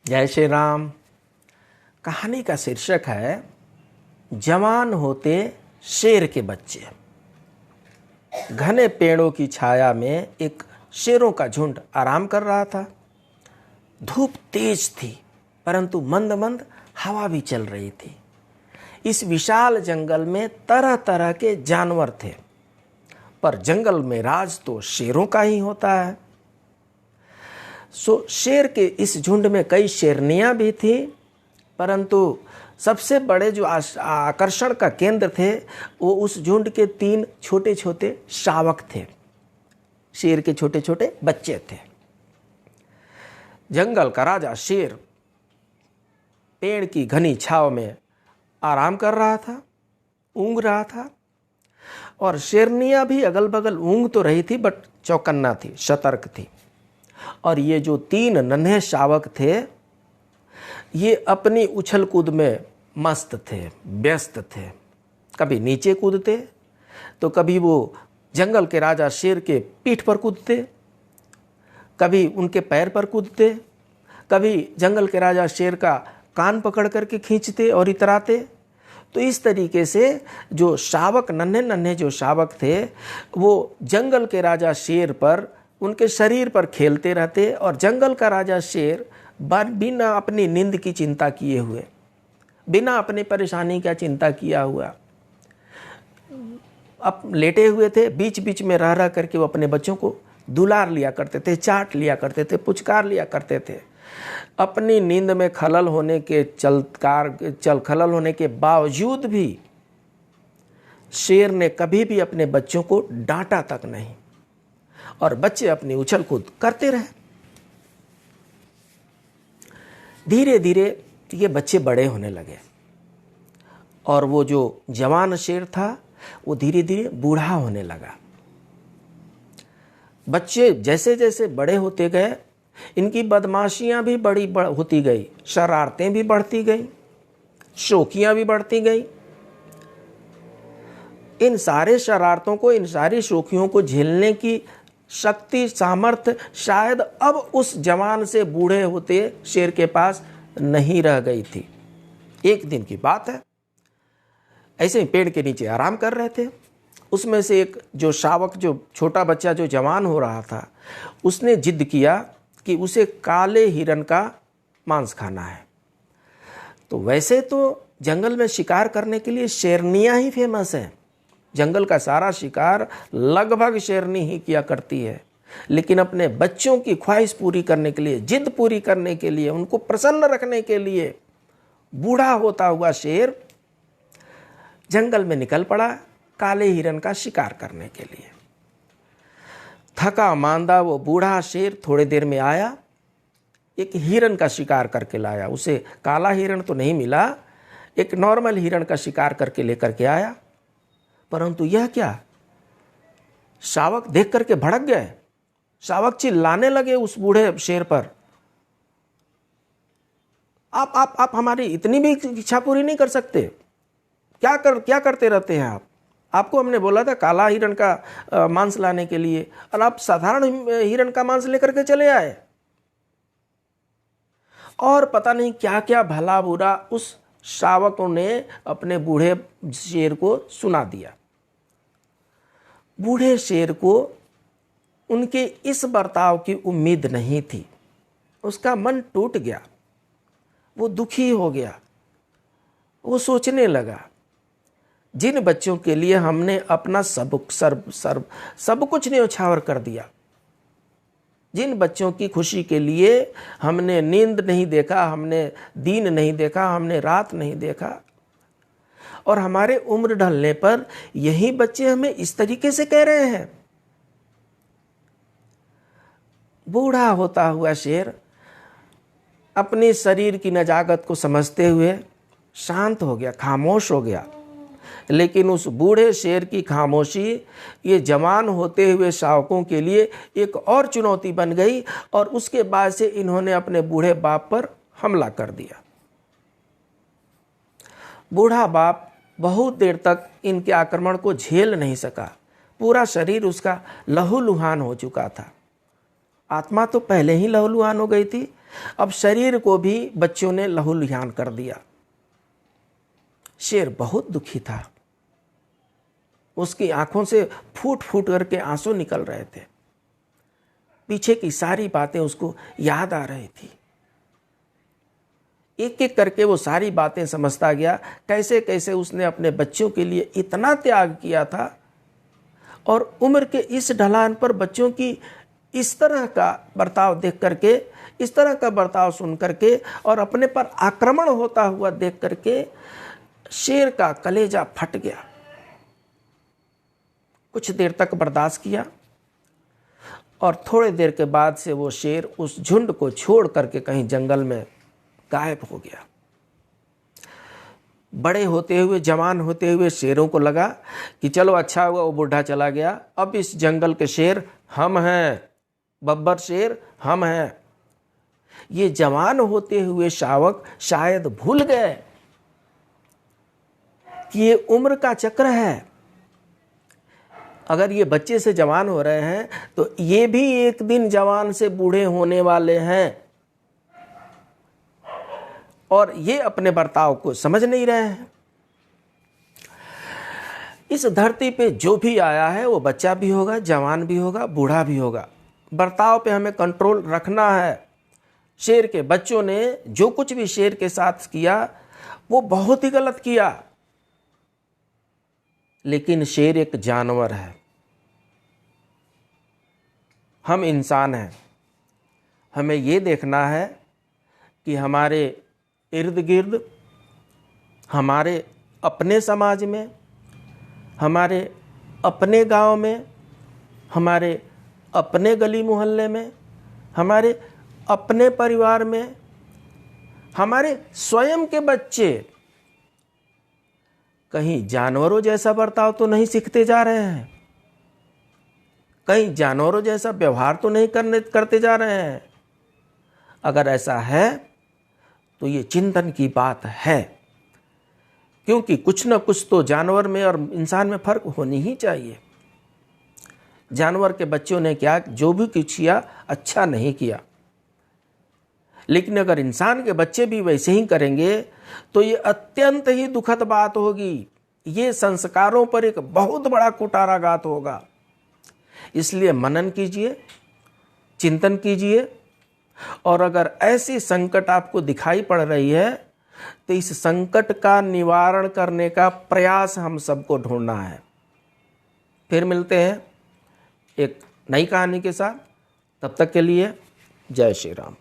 जय श्री राम। कहानी का शीर्षक है जवान होते शेर के बच्चे। घने पेड़ों की छाया में एक शेरों का झुंड आराम कर रहा था। धूप तेज थी, परंतु मंद मंद हवा भी चल रही थी। इस विशाल जंगल में तरह तरह के जानवर थे, पर जंगल में राज तो शेरों का ही होता है। शेर के इस झुंड में कई शेरनियां भी थी, परंतु सबसे बड़े जो आकर्षण का केंद्र थे वो उस झुंड के 3 छोटे छोटे शावक थे। शेर के छोटे छोटे बच्चे थे। जंगल का राजा शेर पेड़ की घनी छांव में आराम कर रहा था, ऊँघ रहा था, और शेरनियां भी अगल बगल ऊँघ तो रही थी, बट चौकन्ना थी, सतर्क थी। और ये जो 3 नन्हे शावक थे, ये अपनी उछल कूद में मस्त थे, व्यस्त थे। कभी नीचे कूदते तो कभी वो जंगल के राजा शेर के पीठ पर कूदते, कभी उनके पैर पर कूदते, कभी जंगल के राजा शेर का कान पकड़ करके खींचते और इतराते। तो इस तरीके से जो शावक, नन्हे नन्हे जो शावक थे, वो जंगल के राजा शेर पर, उनके शरीर पर खेलते रहते। और जंगल का राजा शेर बिना अपनी नींद की चिंता किए हुए, बिना अपनी परेशानी का चिंता किया हुआ अब लेटे हुए थे। बीच बीच में रह रह करके वो अपने बच्चों को दुलार लिया करते थे, चाट लिया करते थे, पुचकार लिया करते थे। अपनी नींद में खलल होने के बावजूद भी शेर ने कभी भी अपने बच्चों को डांटा तक नहीं, और बच्चे अपनी उछल कूद करते रहे। धीरे धीरे ये बच्चे बड़े होने लगे, और वो जो जवान शेर था वो धीरे धीरे बूढ़ा होने लगा। बच्चे जैसे जैसे बड़े होते गए, इनकी बदमाशियां भी बड़ी होती गई, शरारतें भी बढ़ती गई, शौकियां भी बढ़ती गई। इन सारे शरारतों को, इन सारी शौकियों को झेलने की शक्ति, सामर्थ्य शायद अब उस जवान से बूढ़े होते शेर के पास नहीं रह गई थी। एक दिन की बात है, ऐसे ही पेड़ के नीचे आराम कर रहे थे। उसमें से एक जो शावक, जो छोटा बच्चा जो जवान हो रहा था, उसने जिद किया कि उसे काले हिरन का मांस खाना है। तो वैसे तो जंगल में शिकार करने के लिए शेरनियां ही फेमस हैं। जंगल का सारा शिकार लगभग शेरनी ही किया करती है, लेकिन अपने बच्चों की ख्वाहिश पूरी करने के लिए, जिद पूरी करने के लिए, उनको प्रसन्न रखने के लिए बूढ़ा होता हुआ शेर जंगल में निकल पड़ा काले हिरन का शिकार करने के लिए। थका मांदा वो बूढ़ा शेर थोड़ी देर में आया, एक हिरन का शिकार करके लाया। उसे काला हिरन तो नहीं मिला, एक नॉर्मल हिरन का शिकार करके लेकर के आया। परंतु यह क्या, शावक देख करके भड़क गए। शावक चिल्लाने लगे उस बूढ़े शेर पर, आप हमारी इतनी भी इच्छा पूरी नहीं कर सकते? क्या करते रहते हैं आप? आपको हमने बोला था काला हिरन का मांस लाने के लिए, और आप साधारण हिरन का मांस लेकर के चले आए। और पता नहीं क्या क्या भला बुरा उस शावकों ने अपने बूढ़े शेर को सुना दिया। बूढ़े शेर को उनके इस बर्ताव की उम्मीद नहीं थी। उसका मन टूट गया, वो दुखी हो गया। वो सोचने लगा, जिन बच्चों के लिए हमने अपना सब कुछ न्यौछावर कर दिया, जिन बच्चों की खुशी के लिए हमने नींद नहीं देखा, हमने दिन नहीं देखा, हमने रात नहीं देखा, और हमारे उम्र ढलने पर यही बच्चे हमें इस तरीके से कह रहे हैं। बूढ़ा होता हुआ शेर अपने शरीर की नजाकत को समझते हुए शांत हो गया, खामोश हो गया। लेकिन उस बूढ़े शेर की खामोशी ये जवान होते हुए शावकों के लिए एक और चुनौती बन गई, और उसके बाद से इन्होंने अपने बूढ़े बाप पर हमला कर दिया। बूढ़ा बाप बहुत देर तक इनके आक्रमण को झेल नहीं सका। पूरा शरीर उसका लहूलुहान हो चुका था। आत्मा तो पहले ही लहूलुहान हो गई थी, अब शरीर को भी बच्चों ने लहूलुहान कर दिया। शेर बहुत दुखी था, उसकी आंखों से फूट फूट करके आंसू निकल रहे थे। पीछे की सारी बातें उसको याद आ रही थी। एक एक करके वो सारी बातें समझता गया, कैसे कैसे उसने अपने बच्चों के लिए इतना त्याग किया था, और उम्र के इस ढलान पर बच्चों की इस तरह का बर्ताव देख करके, इस तरह का बर्ताव सुन करके और अपने पर आक्रमण होता हुआ देख करके शेर का कलेजा फट गया। कुछ देर तक बर्दाश्त किया और थोड़ी देर के बाद से वो शेर उस झुंड को छोड़ करके कहीं जंगल में गायब हो गया। बड़े होते हुए, जवान होते हुए शेरों को लगा कि चलो अच्छा हुआ वो बूढ़ा चला गया, अब इस जंगल के शेर हम हैं, बब्बर शेर हम हैं। ये जवान होते हुए शावक शायद भूल गए कि ये उम्र का चक्र है। अगर ये बच्चे से जवान हो रहे हैं तो ये भी एक दिन जवान से बूढ़े होने वाले हैं, और ये अपने बर्ताव को समझ नहीं रहे हैं। इस धरती पे जो भी आया है वो बच्चा भी होगा, जवान भी होगा, बूढ़ा भी होगा। बर्ताव पे हमें कंट्रोल रखना है। शेर के बच्चों ने जो कुछ भी शेर के साथ किया वो बहुत ही गलत किया, लेकिन शेर एक जानवर है, हम इंसान हैं। हमें ये देखना है कि हमारे इर्द गिर्द, हमारे अपने समाज में, हमारे अपने गांव में, हमारे अपने गली मोहल्ले में, हमारे अपने परिवार में, हमारे स्वयं के बच्चे कहीं जानवरों जैसा बर्ताव तो नहीं सीखते जा रहे हैं, कहीं जानवरों जैसा व्यवहार तो नहीं करते जा रहे हैं। अगर ऐसा है तो ये चिंतन की बात है, क्योंकि कुछ न कुछ तो जानवर में और इंसान में फर्क होनी ही चाहिए। जानवर के बच्चों ने क्या जो भी कुछ किया अच्छा नहीं किया, लेकिन अगर इंसान के बच्चे भी वैसे ही करेंगे तो ये अत्यंत ही दुखद बात होगी। ये संस्कारों पर एक बहुत बड़ा कुठाराघात होगा। इसलिए मनन कीजिए, चिंतन कीजिए, और अगर ऐसी संकट आपको दिखाई पड़ रही है तो इस संकट का निवारण करने का प्रयास हम सबको ढूंढना है। फिर मिलते हैं एक नई कहानी के साथ, तब तक के लिए जय श्री राम।